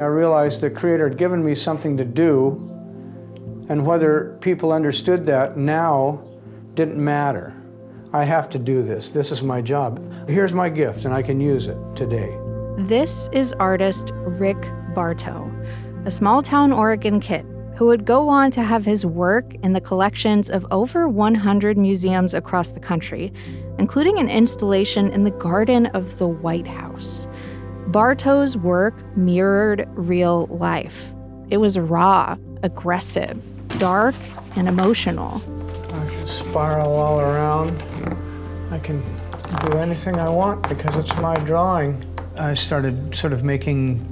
I realized the Creator had given me something to do, and whether people understood that now didn't matter. I have to do this. This is my job. Here's my gift, and I can use it today. This is artist Rick Bartow, a small-town Oregon kid who would go on to have his work in the collections of over 100 museums across the country, including an installation in the garden of the White House. Bartow's work mirrored real life. It was raw, aggressive, dark, and emotional. I can spiral all around. I can do anything I want because it's my drawing. I started sort of making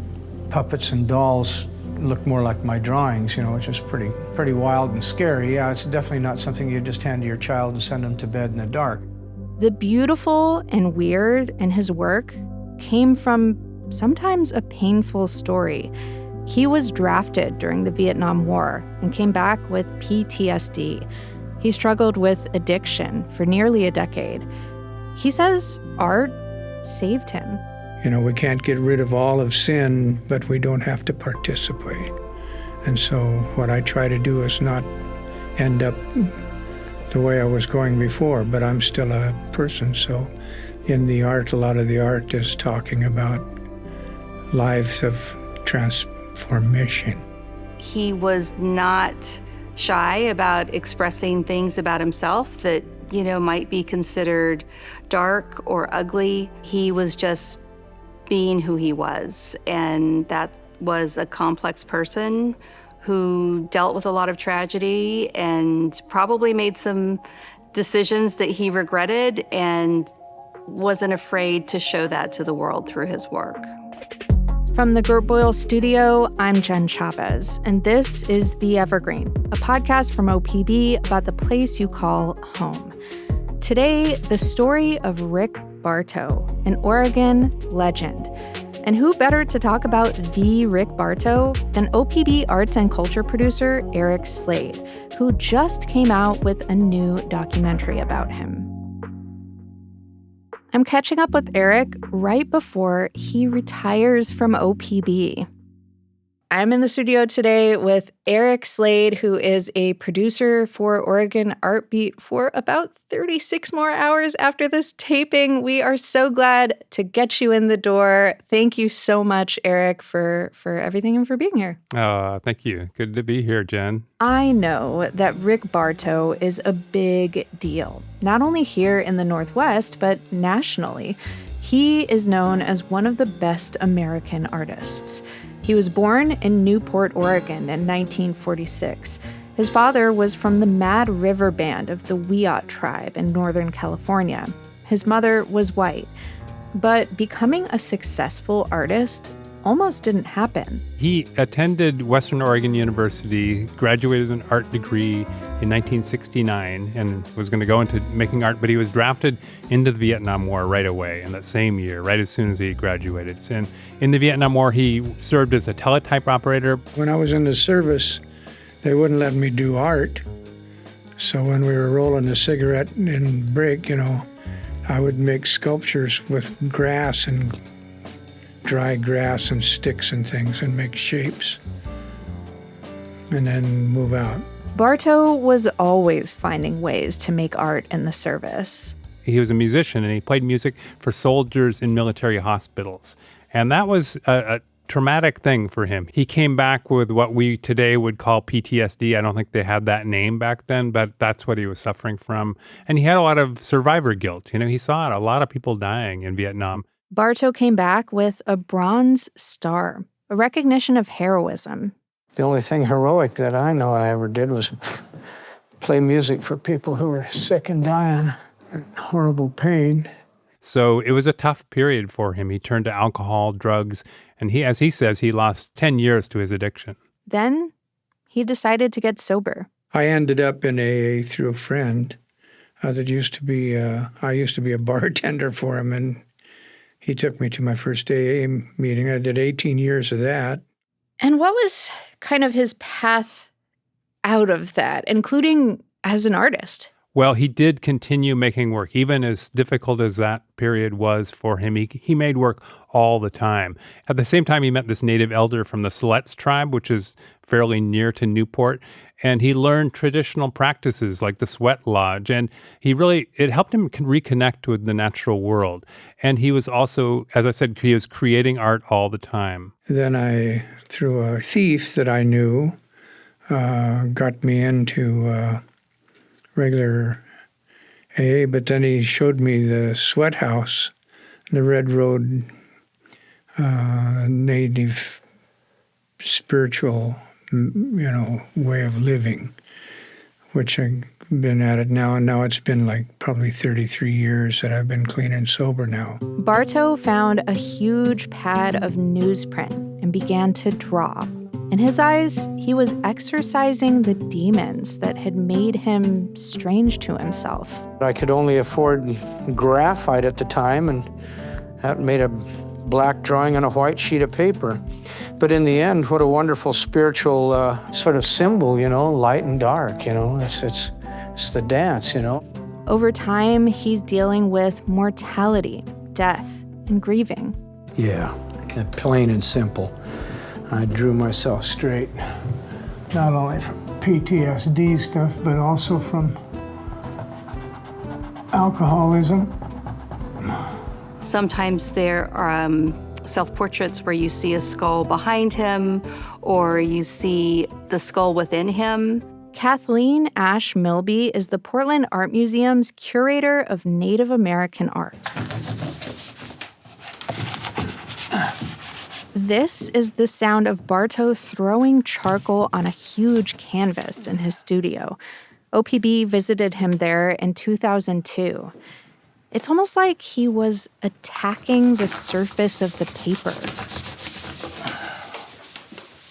puppets and dolls look more like my drawings, which is pretty wild and scary. Yeah, it's definitely not something you just hand to your child and send them to bed in the dark. The beautiful and weird in his work came from sometimes a painful story. He was drafted during the Vietnam War and came back with PTSD. He struggled with addiction for nearly a decade. He says art saved him. We can't get rid of all of sin, but we don't have to participate. And so what I try to do is not end up the way I was going before, but I'm still a person. So in the art, a lot of the art is talking about lives of transformation. He was not shy about expressing things about himself that, might be considered dark or ugly. He was just being who he was, and that was a complex person who dealt with a lot of tragedy and probably made some decisions that he regretted and wasn't afraid to show that to the world through his work. From the Gert Boyle Studio, I'm Jen Chavez, and this is The Evergreen, a podcast from OPB about the place you call home. Today, the story of Rick Bartow, an Oregon legend. And who better to talk about the Rick Bartow than OPB arts and culture producer Eric Slade, who just came out with a new documentary about him. I'm catching up with Eric right before he retires from OPB. I'm in the studio today with Eric Slade, who is a producer for Oregon Art Beat for about 36 more hours after this taping. We are so glad to get you in the door. Thank you so much, Eric, for everything and for being here. Thank you. Good to be here, Jen. I know that Rick Bartow is a big deal, not only here in the Northwest, but nationally. He is known as one of the best American artists. He was born in Newport, Oregon in 1946. His father was from the Mad River Band of the Wiyot tribe in Northern California. His mother was white. But becoming a successful artist almost didn't happen. He attended Western Oregon University, graduated with an art degree in 1969, and was going to go into making art, but he was drafted into the Vietnam War right away in that same year, right as soon as he graduated. And in the Vietnam War, he served as a teletype operator. When I was in the service, they wouldn't let me do art. So when we were rolling a cigarette in break, I would make sculptures with grass and dry grass and sticks and things and make shapes and then move out. Bartow was always finding ways to make art in the service. He was a musician, and he played music for soldiers in military hospitals. And that was a traumatic thing for him. He came back with what we today would call PTSD. I don't think they had that name back then, but that's what he was suffering from. And he had a lot of survivor guilt. He saw a lot of people dying in Vietnam. Bartow came back with a Bronze Star, a recognition of heroism. The only thing heroic that I know I ever did was play music for people who were sick and dying in horrible pain. So it was a tough period for him. He turned to alcohol, drugs, and as he says, he lost 10 years to his addiction. Then he decided to get sober. I ended up in AA through a friend that used to be, I used to be a bartender for him, and he took me to my first AA meeting. I did 18 years of that. And what was kind of his path out of that, including as an artist? Well, he did continue making work, even as difficult as that period was for him. He made work all the time. At the same time, he met this native elder from the Siletz tribe, which is fairly near to Newport, and he learned traditional practices like the sweat lodge, and it helped him reconnect with the natural world. And he was also, as I said, he was creating art all the time. Then through a thief that I knew, got me into regular AA, but then he showed me the sweat house, the Red Road native spiritual, way of living, which I've been at it now, and now it's been like probably 33 years that I've been clean and sober now. Bartow found a huge pad of newsprint and began to draw. In his eyes, he was exorcising the demons that had made him strange to himself. I could only afford graphite at the time, and that made a black drawing on a white sheet of paper. But in the end, what a wonderful spiritual sort of symbol, light and dark, it's the dance, Over time, he's dealing with mortality, death, and grieving. Yeah, plain and simple. I drew myself straight, not only from PTSD stuff, but also from alcoholism. Sometimes there are self-portraits where you see a skull behind him or you see the skull within him. Kathleen Ash Milby is the Portland Art Museum's curator of Native American art. This is the sound of Bartow throwing charcoal on a huge canvas in his studio. OPB visited him there in 2002. It's almost like he was attacking the surface of the paper.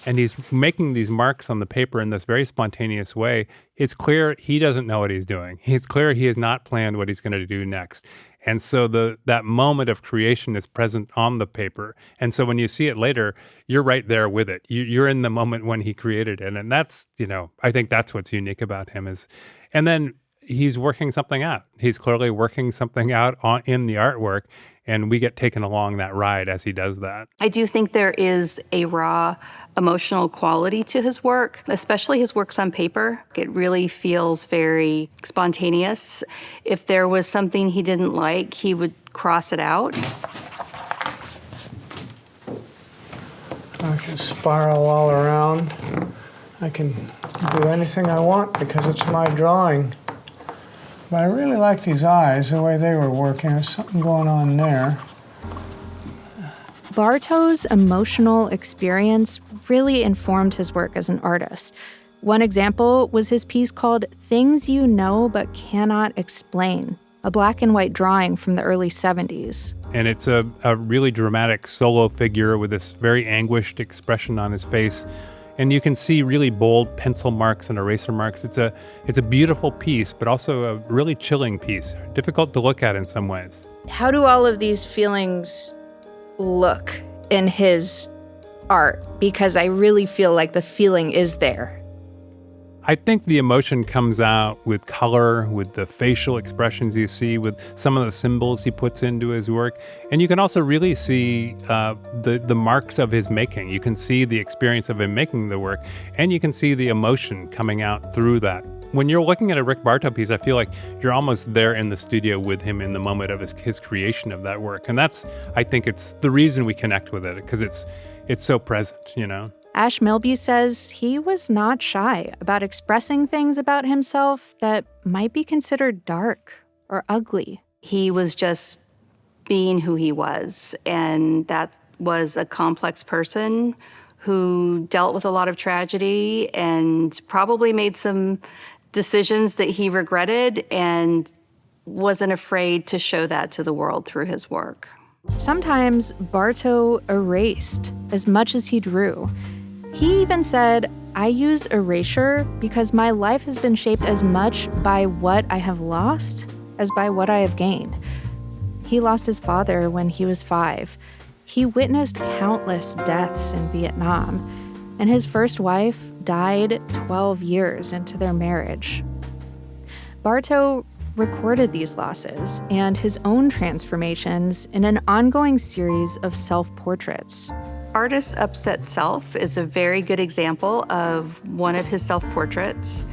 And he's making these marks on the paper in this very spontaneous way. It's clear he doesn't know what he's doing. It's clear he has not planned what he's going to do next. And so that moment of creation is present on the paper. And so when you see it later, you're right there with it. You're in the moment when he created it. And that's, I think that's what's unique about him and then he's working something out. He's clearly working something out in the artwork. And we get taken along that ride as he does that. I do think there is a raw emotional quality to his work, especially his works on paper. It really feels very spontaneous. If there was something he didn't like, he would cross it out. I can spiral all around. I can do anything I want because it's my drawing. But I really like these eyes, the way they were working. There's something going on there. Bartow's emotional experience really informed his work as an artist. One example was his piece called Things You Know But Cannot Explain, a black and white drawing from the early 70s. And it's a really dramatic solo figure with this very anguished expression on his face. And you can see really bold pencil marks and eraser marks. It's a beautiful piece, but also a really chilling piece, difficult to look at in some ways. How do all of these feelings look in his art? Because I really feel like the feeling is there. I think the emotion comes out with color, with the facial expressions you see, with some of the symbols he puts into his work. And you can also really see the marks of his making. You can see the experience of him making the work, and you can see the emotion coming out through that. When you're looking at a Rick Bartow piece, I feel like you're almost there in the studio with him in the moment of his creation of that work. And I think it's the reason we connect with it, because it's so present, Ash Milby says he was not shy about expressing things about himself that might be considered dark or ugly. He was just being who he was, and that was a complex person who dealt with a lot of tragedy and probably made some decisions that he regretted and wasn't afraid to show that to the world through his work. Sometimes Bartow erased as much as he drew. He even said, "I use erasure because my life has been shaped as much by what I have lost as by what I have gained." He lost his father when he was 5. He witnessed countless deaths in Vietnam, and his first wife died 12 years into their marriage. Bartow recorded these losses and his own transformations in an ongoing series of self-portraits. Artist's Upset Self is a very good example of one of his self-portraits.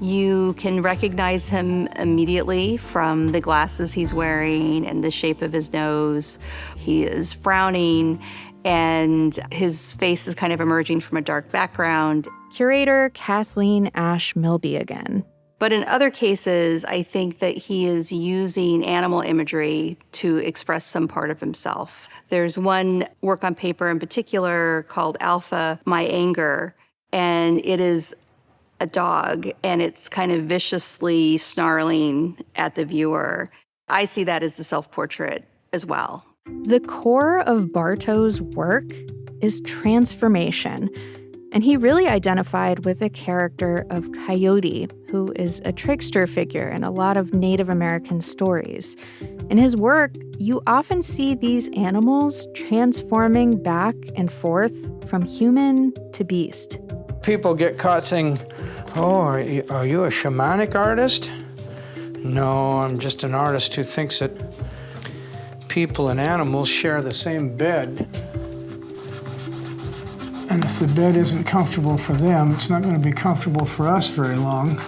You can recognize him immediately from the glasses he's wearing and the shape of his nose. He is frowning, and his face is kind of emerging from a dark background. Curator Kathleen Ash Milby again. But in other cases, I think that he is using animal imagery to express some part of himself. There's one work on paper in particular called Alpha, My Anger, and it is a dog, and it's kind of viciously snarling at the viewer. I see that as the self-portrait as well. The core of Bartow's work is transformation. And he really identified with the character of Coyote, who is a trickster figure in a lot of Native American stories. In his work, you often see these animals transforming back and forth from human to beast. People get caught saying, "Oh, are you a shamanic artist?" No, I'm just an artist who thinks that people and animals share the same bed. And if the bed isn't comfortable for them, it's not going to be comfortable for us very long.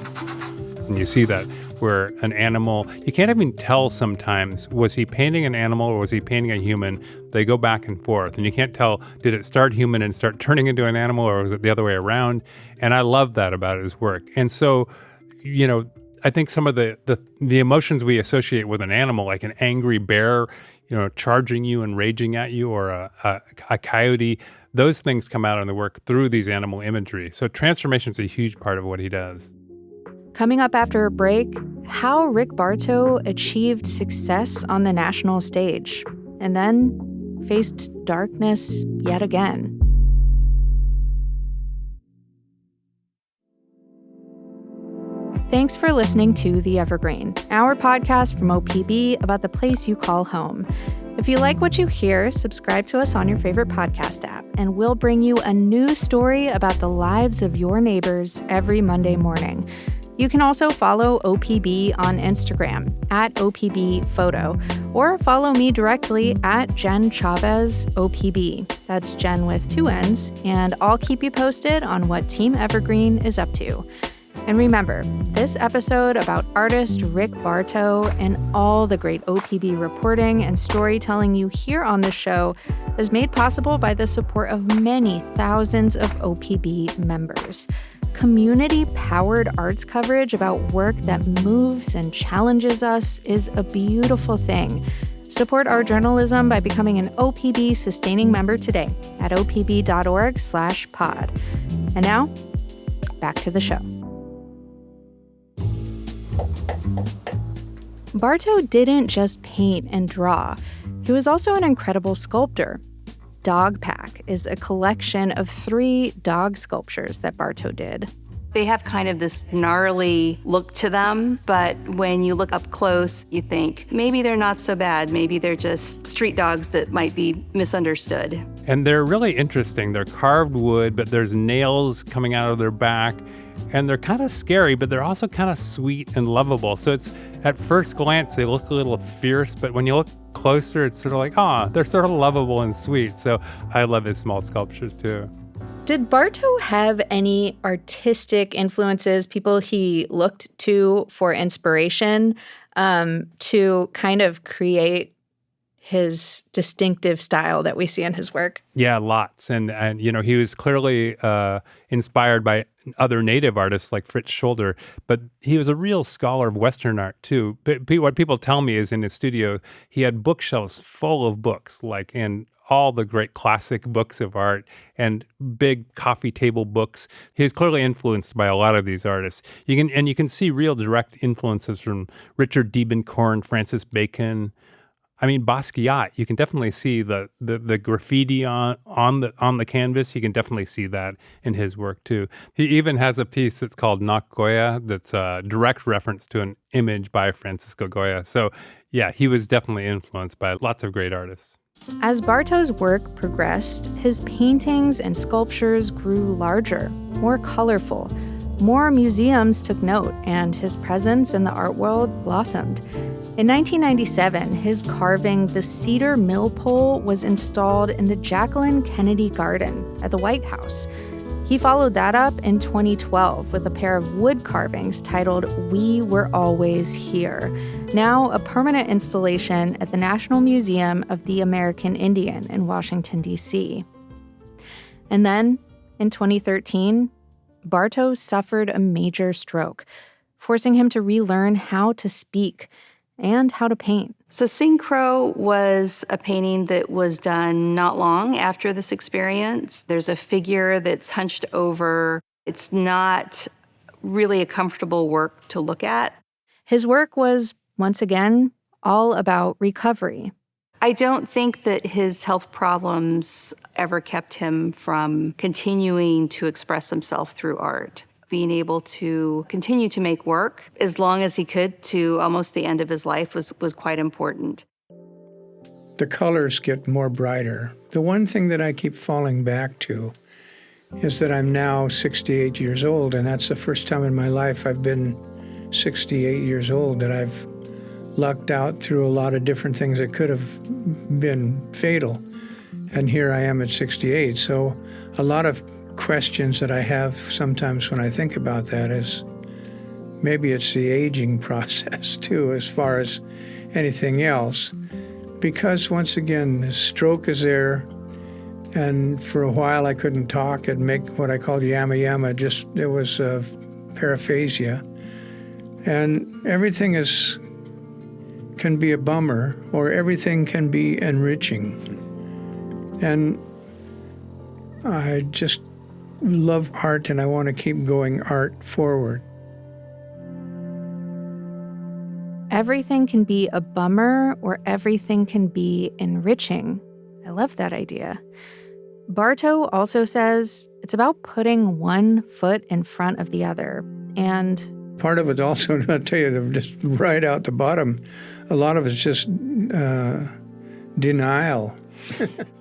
And you see that where an animal, you can't even tell sometimes, was he painting an animal or was he painting a human? They go back and forth, and you can't tell, did it start human and start turning into an animal, or was it the other way around? And I love that about his work. And so, I think some of the emotions we associate with an animal, like an angry bear, charging you and raging at you, or a coyote, those things come out in the work through these animal imagery. So transformation is a huge part of what he does. Coming up after a break, how Rick Bartow achieved success on the national stage and then faced darkness yet again. Thanks for listening to The Evergreen, our podcast from OPB about the place you call home. If you like what you hear, subscribe to us on your favorite podcast app, and we'll bring you a new story about the lives of your neighbors every Monday morning. You can also follow OPB on Instagram @OPBphoto, or follow me directly @Jen Chavez OPB. That's Jen with 2 N's, and I'll keep you posted on what Team Evergreen is up to. And remember, this episode about artist Rick Bartow and all the great OPB reporting and storytelling you hear on the show is made possible by the support of many thousands of OPB members. Community-powered arts coverage about work that moves and challenges us is a beautiful thing. Support our journalism by becoming an OPB sustaining member today at opb.org/pod. And now, back to the show. Bartow didn't just paint and draw. He was also an incredible sculptor. Dog Pack is a collection of 3 dog sculptures that Bartow did. They have kind of this gnarly look to them, but when you look up close, you think maybe they're not so bad. Maybe they're just street dogs that might be misunderstood. And they're really interesting. They're carved wood, but there's nails coming out of their back. And they're kind of scary, but they're also kind of sweet and lovable. So it's, at first glance, they look a little fierce, but when you look closer, it's sort of like, they're sort of lovable and sweet. So I love his small sculptures too. Did Bartow have any artistic influences, people he looked to for inspiration, to kind of create his distinctive style that we see in his work? Yeah, lots. And he was clearly inspired by other native artists like Fritz Scholder, but he was a real scholar of Western art too. But what people tell me is in his studio, he had bookshelves full of books, and all the great classic books of art and big coffee table books. He was clearly influenced by a lot of these artists. You can see real direct influences from Richard Diebenkorn, Francis Bacon. I mean, Basquiat, you can definitely see the graffiti on the canvas. You can definitely see that in his work too. He even has a piece that's called Knock Goya that's a direct reference to an image by Francisco Goya. So yeah, he was definitely influenced by lots of great artists. As Bartow's work progressed, his paintings and sculptures grew larger, more colorful. More museums took note, and his presence in the art world blossomed. In 1997, his carving, The Cedar Mill Pole, was installed in the Jacqueline Kennedy Garden at the White House. He followed that up in 2012 with a pair of wood carvings titled We Were Always Here, now a permanent installation at the National Museum of the American Indian in Washington, D.C. And then, in 2013, Bartow suffered a major stroke, forcing him to relearn how to speak and how to paint. So Sing Crow was a painting that was done not long after this experience. There's a figure that's hunched over. It's not really a comfortable work to look at. His work was, once again, all about recovery. I don't think that his health problems ever kept him from continuing to express himself through art. Being able to continue to make work as long as he could to almost the end of his life was quite important. The colors get more brighter. The one thing that I keep falling back to is that I'm now 68 years old, and that's the first time in my life I've been 68 years old that I've lucked out through a lot of different things that could have been fatal. And here I am at 68. So a lot of questions that I have sometimes when I think about that is maybe it's the aging process too, as far as anything else. Because once again, the stroke is there, and for a while I couldn't talk. It'd make what I called yama yama, it was paraphasia. And everything can be a bummer, or everything can be enriching. And I just love art, and I want to keep going art forward. Everything can be a bummer, or everything can be enriching. I love that idea. Bartow also says it's about putting one foot in front of the other. And part of it also, I'll tell you, just right out the bottom, a lot of it's just denial.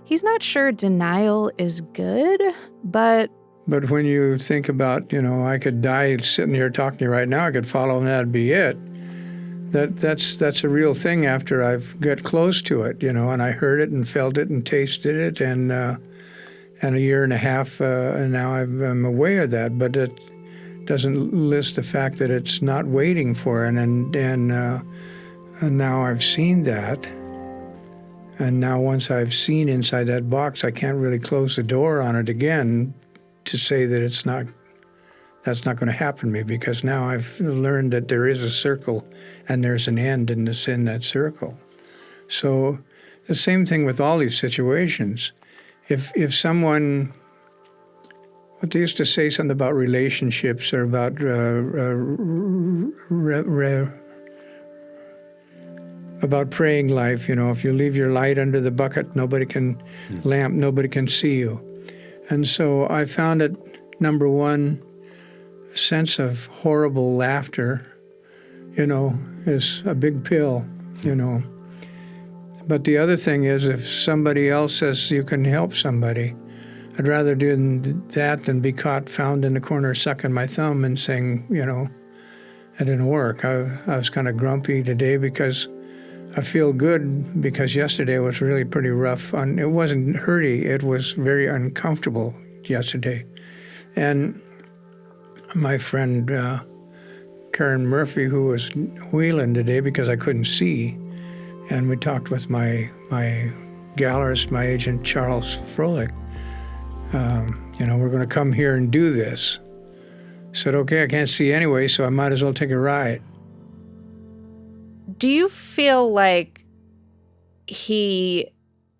He's not sure denial is good, but when you think about, I could die sitting here talking to you right now, I could follow and that'd be it. That's a real thing after I've got close to it, and I heard it and felt it and tasted it, and a year and a half, and now I'm aware of that, but it doesn't list the fact that it's not waiting for it, and now I've seen that. And now once I've seen inside that box, I can't really close the door on it again to say that that's not going to happen to me, because now I've learned that there is a circle and there's an end in that circle. So the same thing with all these situations. If someone, what they used to say something about relationships or about about praying life, if you leave your light under the bucket, nobody can see you. And so I found that, number one, a sense of horrible laughter, is a big pill, But the other thing is, if somebody else says you can help somebody, I'd rather do that than be caught found in the corner sucking my thumb and saying, it didn't work. I was kind of grumpy today because I feel good, because yesterday was really pretty rough. It wasn't hurty, it was very uncomfortable yesterday. And my friend Karen Murphy, who was wheeling today because I couldn't see, and we talked with my gallerist, my agent, Charles Froelich. We're going to come here and do this. Said, okay, I can't see anyway, so I might as well take a ride. do you feel like he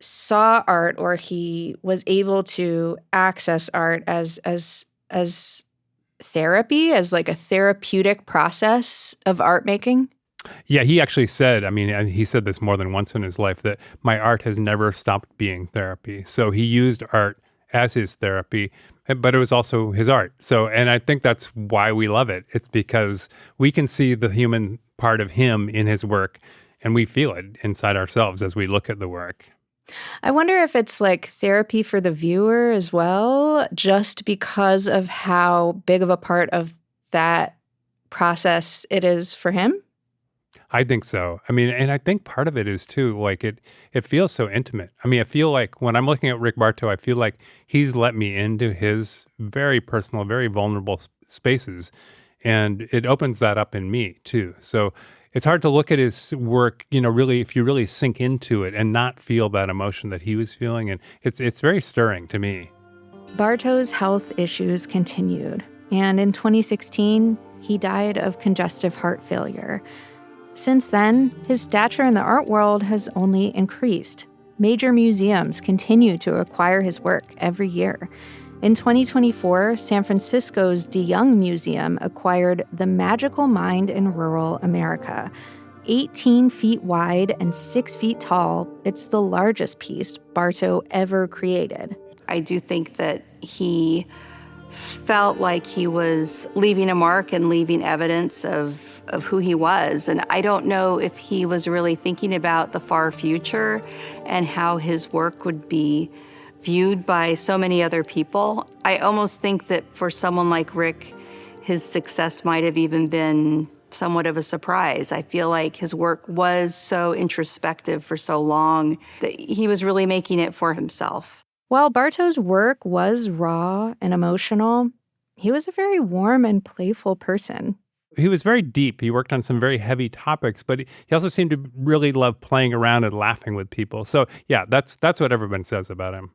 saw art, or he was able to access art as therapy, as like a therapeutic process of art making? Yeah, he actually said, he said this more than once in his life, that my art has never stopped being therapy. So he used art as his therapy, but it was also his art. So, and I think that's why we love it. It's because we can see the human part of him in his work, and we feel it inside ourselves as we look at the work. I wonder if it's like therapy for the viewer as well, just because of how big of a part of that process it is for him? I think so. I mean, and I think part of it is too, like it feels so intimate. I mean, I feel like when I'm looking at Rick Bartow, I feel like he's let me into his very personal, very vulnerable spaces. And it opens that up in me too. So it's hard to look at his work, really, if you really sink into it and not feel that emotion that he was feeling. And it's very stirring to me. Bartow's health issues continued. And in 2016, he died of congestive heart failure. Since then, his stature in the art world has only increased. Major museums continue to acquire his work every year. In 2024, San Francisco's DeYoung Museum acquired The Magical Mind in Rural America. 18 feet wide and 6 feet tall, it's the largest piece Bartow ever created. I do think that he felt like he was leaving a mark and leaving evidence of who he was. And I don't know if he was really thinking about the far future and how his work would be viewed by so many other people. I almost think that for someone like Rick, his success might have even been somewhat of a surprise. I feel like his work was so introspective for so long that he was really making it for himself. While Bartow's work was raw and emotional, he was a very warm and playful person. He was very deep. He worked on some very heavy topics, but he also seemed to really love playing around and laughing with people. So yeah, that's what everyone says about him.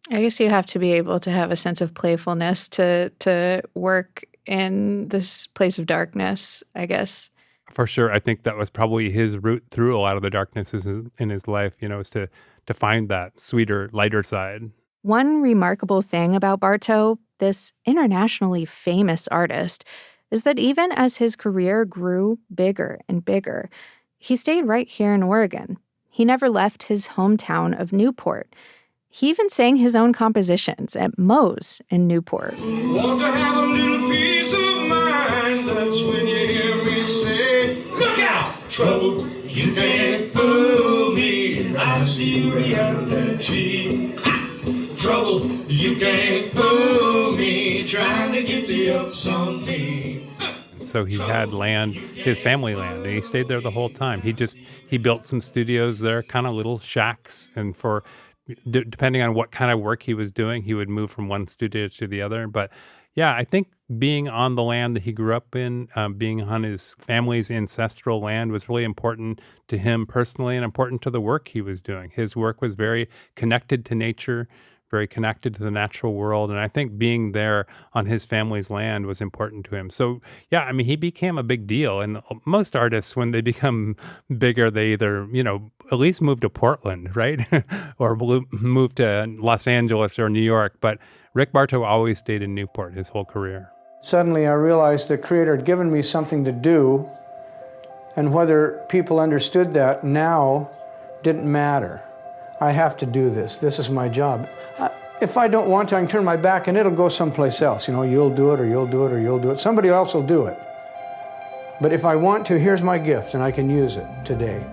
I guess you have to be able to have a sense of playfulness to work in this place of darkness, I guess. For sure. I think that was probably his route through a lot of the darknesses in his life, is to find that sweeter, lighter side. One remarkable thing about Bartow, this internationally famous artist, is that even as his career grew bigger and bigger, he stayed right here in Oregon. He never left his hometown of Newport. He even sang his own compositions at Moe's in Newport. Want to have a little peace of mind, that's when you hear me say, look out, trouble, you can't fool me, I see reality. Trouble, you can't fool me, trying to get the ups on me. So he had land, his family land, and he stayed there the whole time. He built some studios there, kind of little shacks, and depending on what kind of work he was doing, he would move from one studio to the other. But yeah, I think being on the land that he grew up in, being on his family's ancestral land was really important to him personally and important to the work he was doing. His work was very connected to nature, very connected to the natural world. And I think being there on his family's land was important to him. So yeah, I mean, he became a big deal. And most artists, when they become bigger, they either, at least move to Portland, right? or move to Los Angeles or New York. But Rick Bartow always stayed in Newport his whole career. Suddenly I realized the Creator had given me something to do, and whether people understood that now didn't matter. I have to do this. This is my job. If I don't want to, I can turn my back and it'll go someplace else. You'll do it, or you'll do it, or you'll do it. Somebody else will do it. But if I want to, here's my gift, and I can use it today.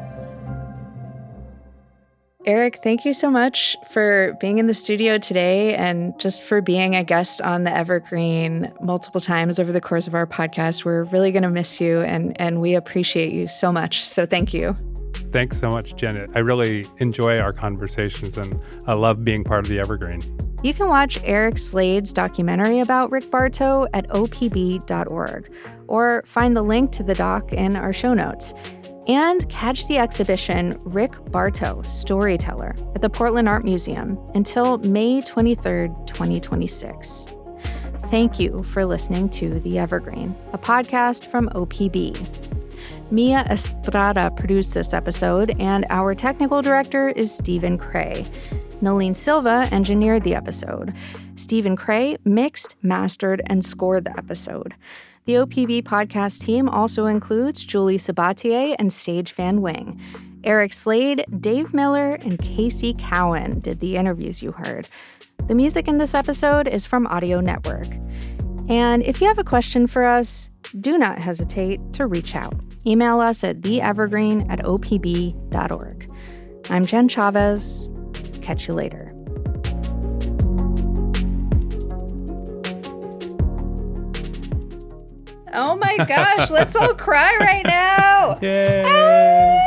Eric, thank you so much for being in the studio today and just for being a guest on the Evergreen multiple times over the course of our podcast. We're really going to miss you, and we appreciate you so much. So thank you. Thanks so much, Janet. I really enjoy our conversations, and I love being part of the Evergreen. You can watch Eric Slade's documentary about Rick Bartow at opb.org, or find the link to the doc in our show notes. And catch the exhibition Rick Bartow, Storyteller at the Portland Art Museum until May 23rd, 2026. Thank you for listening to The Evergreen, a podcast from OPB. Mia Estrada produced this episode, and our technical director is Stephen Cray. Nalene Silva engineered the episode. Stephen Cray mixed, mastered, and scored the episode. The OPB podcast team also includes Julie Sabatier and Sage Van Wing. Eric Slade, Dave Miller, and Casey Cowan did the interviews you heard. The music in this episode is from Audio Network. And if you have a question for us, do not hesitate to reach out. Email us at theevergreen@opb.org. I'm Jen Chavez. Catch you later. Oh my gosh, let's all cry right now. Yay!